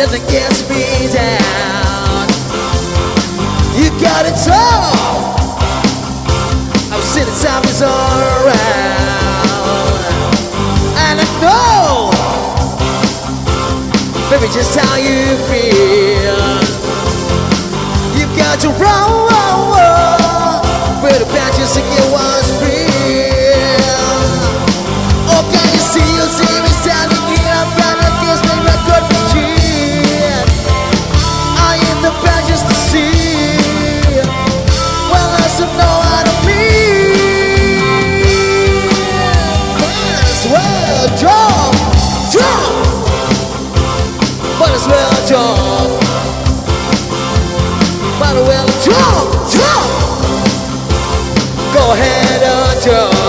nothing gets me down. You got it all. I've seen the time is all around, and I know, baby, just how you feel. You got to run, where the patches to get what's real. Oh, can you see me standing here? I'm gonna kiss me record machine. I am the patches to see. Well, there's some know what I mean. Might as well jump, might as well jump, might as well jump. Go ahead and jump.